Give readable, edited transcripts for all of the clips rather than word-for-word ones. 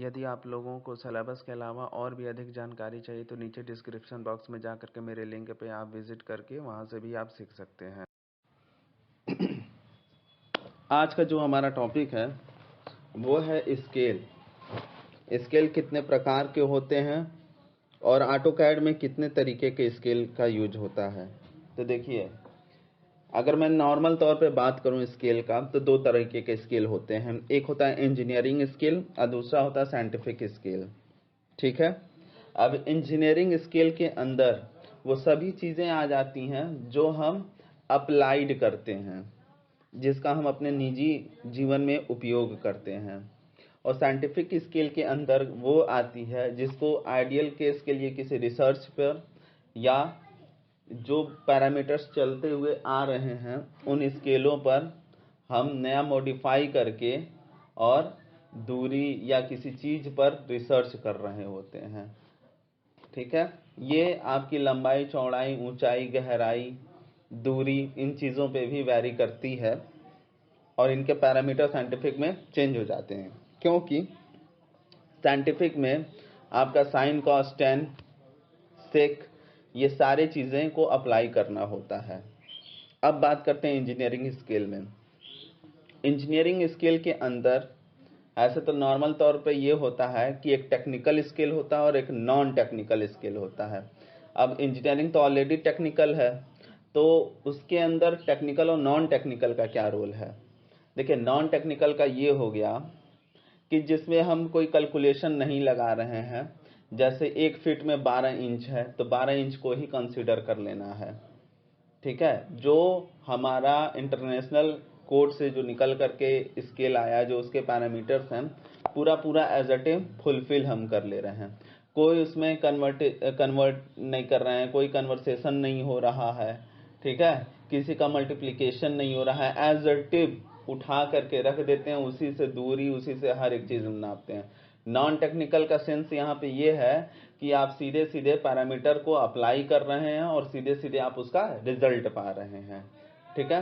यदि आप लोगों को सिलेबस के अलावा और भी अधिक जानकारी चाहिए तो नीचे डिस्क्रिप्शन बॉक्स में जा करके मेरे लिंक पे आप विजिट करके वहाँ से भी आप सीख सकते हैं। आज का जो हमारा टॉपिक है वो है स्केल। स्केल कितने प्रकार के होते हैं और ऑटोकैड में कितने तरीके के स्केल का यूज होता है। तो देखिए, अगर मैं नॉर्मल तौर पे बात करूं स्केल का तो दो तरीके के स्केल होते हैं। एक होता है इंजीनियरिंग स्केल और दूसरा होता है साइंटिफिक स्केल। ठीक है, अब इंजीनियरिंग स्केल के अंदर वो सभी चीज़ें आ जाती हैं जो हम अप्लाइड करते हैं, जिसका हम अपने निजी जीवन में उपयोग करते हैं। और साइंटिफिक स्केल के अंदर वो आती है जिसको आइडियल केस के लिए किसी रिसर्च पर या जो पैरामीटर्स चलते हुए आ रहे हैं उन स्केलों पर हम नया मॉडिफाई करके और दूरी या किसी चीज़ पर रिसर्च कर रहे होते हैं। ठीक है, ये आपकी लंबाई, चौड़ाई, ऊंचाई, गहराई, दूरी, इन चीज़ों पे भी वैरी करती है और इनके पैरामीटर साइंटिफिक में चेंज हो जाते हैं, क्योंकि साइंटिफिक में आपका साइन, कॉस, टेन, सेक, ये सारे चीज़ें को अप्लाई करना होता है। अब बात करते हैं इंजीनियरिंग स्केल में। इंजीनियरिंग स्केल के अंदर ऐसे तो नॉर्मल तौर पे ये होता है कि एक टेक्निकल स्केल होता है और एक नॉन टेक्निकल स्केल होता है। अब इंजीनियरिंग तो ऑलरेडी टेक्निकल है, तो उसके अंदर टेक्निकल और नॉन टेक्निकल का क्या रोल है। देखिए, नॉन टेक्निकल का ये हो गया कि जिसमें हम कोई कैलकुलेशन नहीं लगा रहे हैं। जैसे 1 फीट में 12 इंच है तो 12 इंच को ही कंसीडर कर लेना है। ठीक है, जो हमारा इंटरनेशनल कोड से जो निकल करके स्केल आया, जो उसके पैरामीटर्स हैं, पूरा एज इट इज फुलफिल हम कर ले रहे हैं। कोई उसमें कन्वर्ट नहीं कर रहे हैं, कोई कन्वर्सेशन नहीं हो रहा है। ठीक है, किसी का मल्टीप्लिकेशन नहीं हो रहा है, एज इट इज उठा करके रख देते हैं, उसी से दूरी, उसी से हर एक चीज़ नापते हैं। नॉन टेक्निकल का सेंस यहाँ पे ये है कि आप सीधे सीधे पैरामीटर को अप्लाई कर रहे हैं और सीधे सीधे आप उसका रिजल्ट पा रहे हैं। ठीक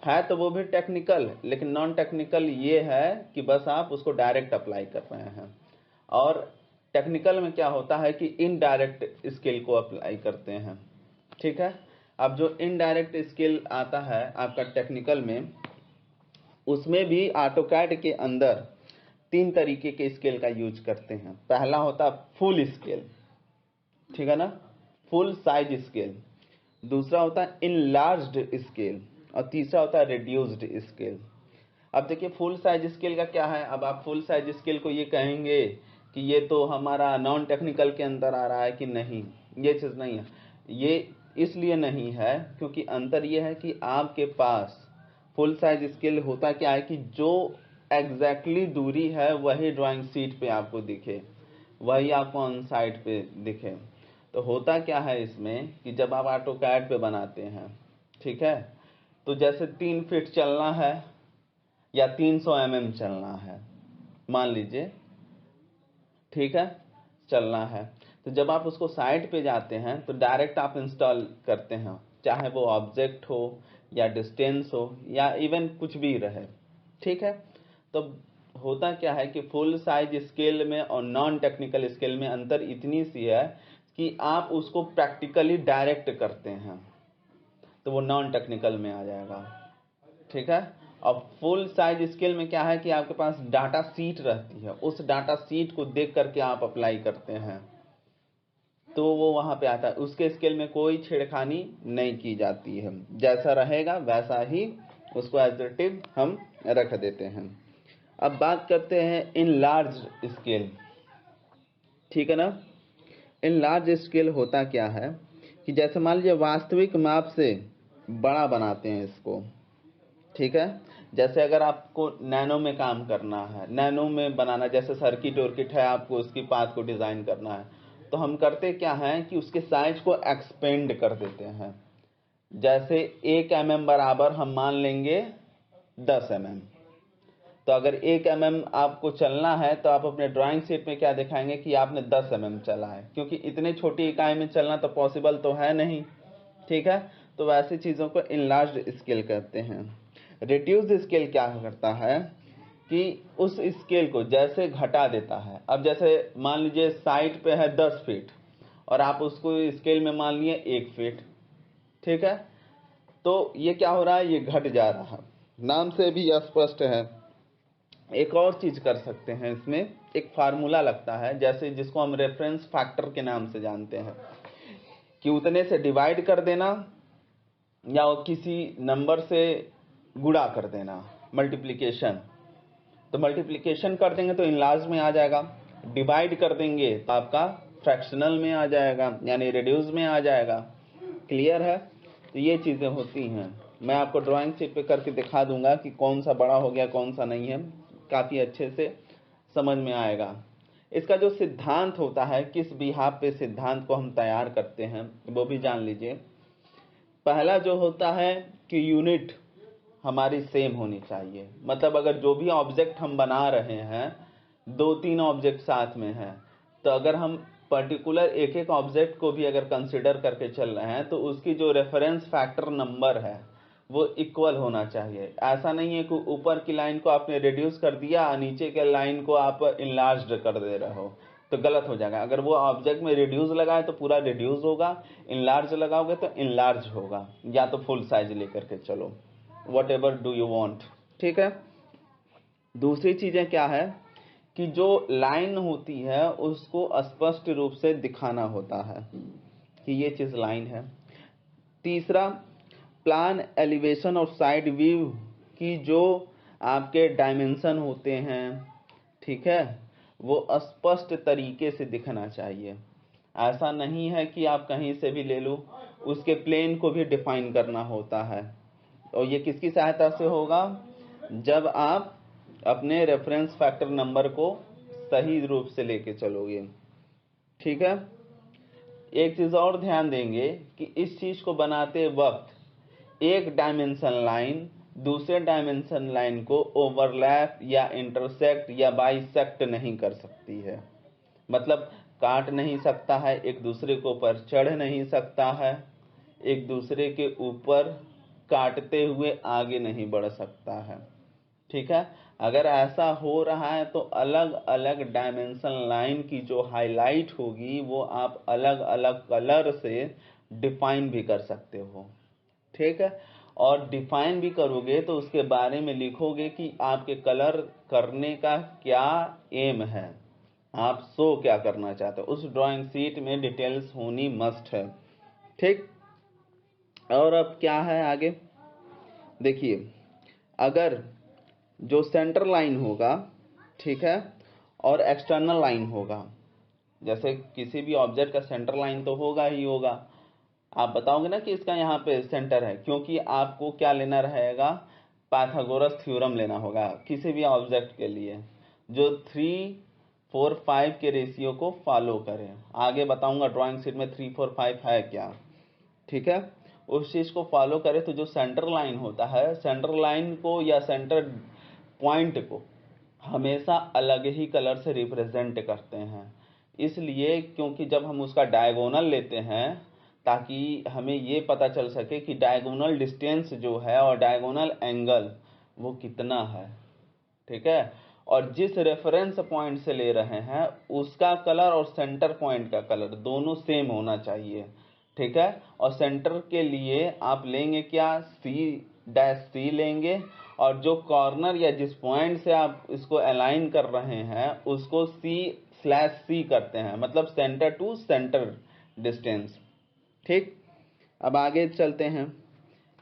है तो वो भी टेक्निकल, लेकिन नॉन टेक्निकल ये है कि बस आप उसको डायरेक्ट अप्लाई कर रहे हैं। और टेक्निकल में क्या होता है कि इनडायरेक्ट स्केल को अप्लाई करते हैं। ठीक है, अब जो इनडायरेक्ट स्केल आता है आपका टेक्निकल में, उसमें भी ऑटोकैड के अंदर 3 तरीके के स्केल का यूज करते हैं। पहला होता है फुल स्केल, ठीक है ना, फुल साइज स्केल। दूसरा होता है इनलार्ज्ड स्केल और तीसरा होता है रिड्यूस्ड स्केल। अब देखिए, फुल साइज स्केल का क्या है। अब आप फुल साइज स्केल को ये कहेंगे कि ये तो हमारा नॉन टेक्निकल के अंदर आ रहा है कि नहीं, ये चीज़ नहीं है। ये इसलिए नहीं है क्योंकि अंतर ये है कि आपके पास फुल साइज स्केल होता क्या है कि जो एग्जैक्टली दूरी है वही ड्राइंग शीट पे आपको दिखे, वही आपको ऑन साइट पे दिखे। तो होता क्या है इसमें कि जब आप ऑटोकैड पे बनाते हैं, ठीक है, तो जैसे 3 फीट चलना है या 300 mm चलना है, मान लीजिए, ठीक है, चलना है, तो जब आप उसको साइट पे जाते हैं तो डायरेक्ट आप इंस्टॉल करते हैं, चाहे वो ऑब्जेक्ट हो या डिस्टेंस हो या इवन कुछ भी रहे। ठीक है, तो होता क्या है कि फुल साइज स्केल में और नॉन टेक्निकल स्केल में अंतर इतनी सी है कि आप उसको प्रैक्टिकली डायरेक्ट करते हैं, तो वो नॉन टेक्निकल में आ जाएगा। ठीक है, अब फुल साइज स्केल में क्या है कि आपके पास डाटा सीट रहती है, उस डाटा सीट को देख करके आप अप्लाई करते हैं तो वो वहां पे आता है। उसके स्केल में कोई छेड़खानी नहीं की जाती है, जैसा रहेगा वैसा ही उसको एज इट इज हम रख देते हैं। अब बात करते हैं इन लार्ज स्केल। ठीक है ना, इन लार्ज स्केल होता क्या है कि जैसे मान लीजिए वास्तविक माप से बड़ा बनाते हैं इसको। ठीक है, जैसे अगर आपको नैनो में काम करना है, नैनो में बनाना, जैसे सर्किट वर्किट है, आपको उसकी पाथ को डिज़ाइन करना है, तो हम करते क्या हैं कि उसके साइज को एक्सपेंड कर देते हैं। जैसे 1 mm बराबर हम मान लेंगे 10 mm। तो अगर 1 mm आपको चलना है तो आप अपने ड्राइंग शीट में क्या दिखाएंगे कि आपने 10 mm चला है, क्योंकि इतने छोटी इकाई में चलना तो पॉसिबल तो है नहीं। ठीक है, तो वैसी चीज़ों को इनलार्ज्ड स्केल कहते हैं। रिड्यूस्ड स्केल क्या करता है कि उस स्केल को जैसे घटा देता है। अब जैसे मान लीजिए साइड पे है 10 फीट और आप उसको स्केल में मान लिए 1 फीट, ठीक है, तो ये क्या हो रहा है, ये घट जा रहा है, नाम से भी स्पष्ट है। एक और चीज कर सकते हैं, इसमें एक फार्मूला लगता है, जैसे जिसको हम रेफरेंस फैक्टर के नाम से जानते हैं, कि उतने से डिवाइड कर देना या किसी नंबर से गुणा कर देना, मल्टीप्लिकेशन। तो मल्टीप्लिकेशन कर देंगे तो इनलार्ज में आ जाएगा, डिवाइड कर देंगे तो आपका फ्रैक्शनल में आ जाएगा, यानी रिड्यूस में आ जाएगा। क्लियर है? तो ये चीज़ें होती हैं। मैं आपको ड्राइंग शीट पे करके दिखा दूंगा कि कौन सा बड़ा हो गया कौन सा नहीं है, काफ़ी अच्छे से समझ में आएगा। इसका जो सिद्धांत होता है, किस बिहाफ पे सिद्धांत को हम तैयार करते हैं वो भी जान लीजिए। पहला जो होता है कि यूनिट हमारी सेम होनी चाहिए, मतलब अगर जो भी ऑब्जेक्ट हम बना रहे हैं, 2-3 ऑब्जेक्ट साथ में हैं, तो अगर हम पर्टिकुलर एक एक ऑब्जेक्ट को भी अगर कंसिडर करके चल रहे हैं तो उसकी जो रेफरेंस फैक्टर नंबर है वो इक्वल होना चाहिए। ऐसा नहीं है कि ऊपर की लाइन को आपने रिड्यूस कर दिया, नीचे के लाइन को आप इनलार्ज कर दे रहे हो, तो गलत हो जाएगा। अगर वो ऑब्जेक्ट में रिड्यूस लगाए तो पूरा रिड्यूस होगा, इनलार्ज लगाओगे तो इनलार्ज होगा, या तो फुल साइज लेकर के चलो, what ever do you want, ठीक है। दूसरी चीजें क्या है कि जो लाइन होती है उसको स्पष्ट रूप से दिखाना होता है कि ये चीज लाइन है। तीसरा, प्लान, एलिवेशन और साइड व्यू की जो आपके डायमेंशन होते हैं, ठीक है, वो स्पष्ट तरीके से दिखना चाहिए। ऐसा नहीं है कि आप कहीं से भी ले लो, उसके प्लेन को भी डिफाइन करना होता है। और ये किसकी सहायता से होगा, जब आप अपने रेफरेंस फैक्टर नंबर को सही रूप से लेके चलोगे, ठीक है। एक चीज और ध्यान देंगे कि इस चीज को बनाते वक्त एक डायमेंशन लाइन दूसरे डायमेंशन लाइन को ओवरलैप या इंटरसेक्ट या बाइसेक्ट नहीं कर सकती है, मतलब काट नहीं सकता है, एक दूसरे के ऊपर चढ़ नहीं सकता है, एक दूसरे के ऊपर काटते हुए आगे नहीं बढ़ सकता है, ठीक है। अगर ऐसा हो रहा है तो अलग अलग डायमेंशन लाइन की जो हाईलाइट होगी वो आप अलग अलग कलर से डिफाइन भी कर सकते हो, ठीक है। और डिफाइन भी करोगे तो उसके बारे में लिखोगे कि आपके कलर करने का क्या एम है, आप शो क्या करना चाहते हो। उस ड्राइंग शीट में डिटेल्स होनी मस्ट है, ठीक। और अब क्या है आगे देखिए, अगर जो सेंटर लाइन होगा, ठीक है, और एक्सटर्नल लाइन होगा, जैसे किसी भी ऑब्जेक्ट का सेंटर लाइन तो होगा ही होगा, आप बताओगे ना कि इसका यहाँ पे सेंटर है, क्योंकि आपको क्या लेना रहेगा, पाइथागोरस थ्योरम लेना होगा किसी भी ऑब्जेक्ट के लिए जो 3, 4, 5 के रेशियो को फॉलो करें। आगे बताऊंगा ड्राइंग शीट में 3, 4, 5 है क्या, ठीक है। उस चीज को फॉलो करें तो जो सेंटर लाइन होता है, सेंटर लाइन को या सेंटर पॉइंट को हमेशा अलग ही कलर से रिप्रेजेंट करते हैं, इसलिए क्योंकि जब हम उसका डायगोनल लेते हैं ताकि हमें ये पता चल सके कि डायगोनल डिस्टेंस जो है और डायगोनल एंगल वो कितना है, ठीक है। और जिस रेफरेंस पॉइंट से ले रहे हैं उसका कलर और सेंटर पॉइंट का कलर दोनों सेम होना चाहिए, ठीक है। और सेंटर के लिए आप लेंगे क्या, C' लेंगे, और जो कॉर्नर या जिस पॉइंट से आप इसको अलाइन कर रहे हैं उसको C/C करते हैं, मतलब सेंटर टू सेंटर डिस्टेंस, ठीक। अब आगे चलते हैं,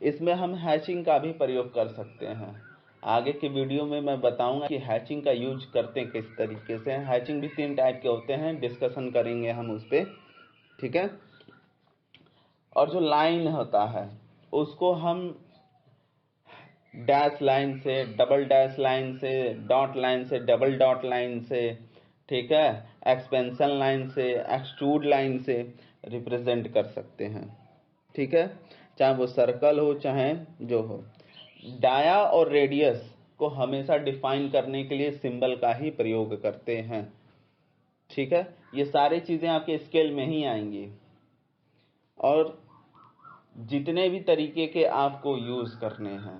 इसमें हम हैचिंग का भी प्रयोग कर सकते हैं। आगे के वीडियो में मैं बताऊंगा कि हैचिंग का यूज करते हैं किस तरीके से। हैचिंग भी 3 टाइप के होते हैं, डिस्कशन करेंगे हम उस पर, ठीक है। और जो लाइन होता है उसको हम डैश लाइन से, डबल डैश लाइन से, डॉट लाइन से, डबल डॉट लाइन से, ठीक है, एक्सपेंशन लाइन से, एक्सट्रूड लाइन से रिप्रेजेंट कर सकते हैं, ठीक है, चाहे वो सर्कल हो चाहे जो हो। डाया और रेडियस को हमेशा डिफाइन करने के लिए सिंबल का ही प्रयोग करते हैं, ठीक है। ये सारी चीजें आपके स्केल में ही आएंगी। और जितने भी तरीके के आपको यूज करने हैं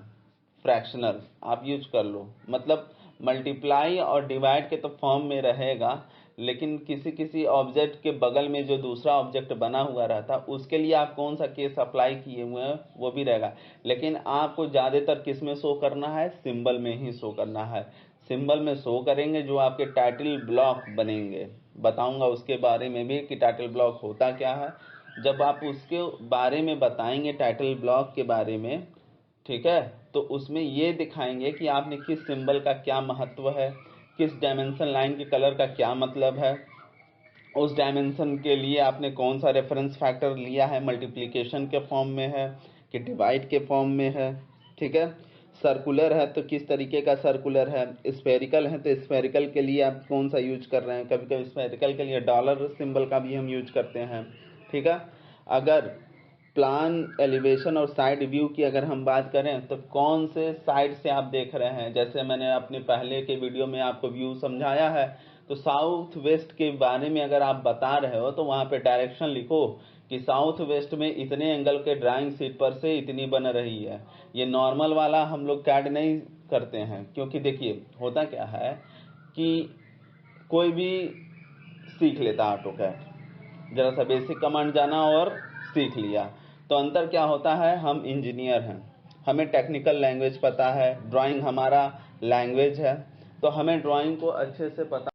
फ्रैक्शनल आप यूज कर लो, मतलब मल्टीप्लाई और डिवाइड के तो फॉर्म में रहेगा, लेकिन किसी किसी ऑब्जेक्ट के बगल में जो दूसरा ऑब्जेक्ट बना हुआ रहता उसके लिए आप कौन सा केस अप्लाई किए हुए हैं वो भी रहेगा। लेकिन आपको ज़्यादातर किस में शो करना है, सिंबल में ही शो करना है। सिंबल में शो करेंगे जो आपके टाइटल ब्लॉक बनेंगे, बताऊंगा उसके बारे में भी कि टाइटल ब्लॉक होता क्या है। जब आप उसके बारे में बताएंगे टाइटल ब्लॉक के बारे में, ठीक है, तो उसमें ये दिखाएंगे कि आपने किस सिंबल का क्या महत्व है, किस डायमेंशन लाइन के कलर का क्या मतलब है, उस डायमेंशन के लिए आपने कौन सा रेफरेंस फैक्टर लिया है, मल्टीप्लिकेशन के फॉर्म में है कि डिवाइड के फॉर्म में है, ठीक है। सर्कुलर है तो किस तरीके का सर्कुलर है, स्फेरिकल है तो स्फेरिकल के लिए आप कौन सा यूज कर रहे हैं। कभी कभी स्फेरिकल के लिए डॉलर सिंबल का भी हम यूज करते हैं, ठीक है। अगर प्लान एलिवेशन और साइड व्यू की अगर हम बात करें तो कौन से साइड से आप देख रहे हैं, जैसे मैंने अपने पहले के वीडियो में आपको व्यू समझाया है, तो साउथ वेस्ट के बारे में अगर आप बता रहे हो तो वहाँ पे डायरेक्शन लिखो कि साउथ वेस्ट में इतने एंगल के ड्राइंग शीट पर से इतनी बन रही है। ये नॉर्मल वाला हम लोग कैड नहीं करते हैं, क्योंकि देखिए होता क्या है कि कोई भी सीख लेता ऑटो कैड, जरा सा बेसिक कमांड जाना और सीख लिया, तो अंतर क्या होता है, हम इंजीनियर हैं, हमें टेक्निकल लैंग्वेज पता है, ड्राइंग हमारा लैंग्वेज है, तो हमें ड्राइंग को अच्छे से पता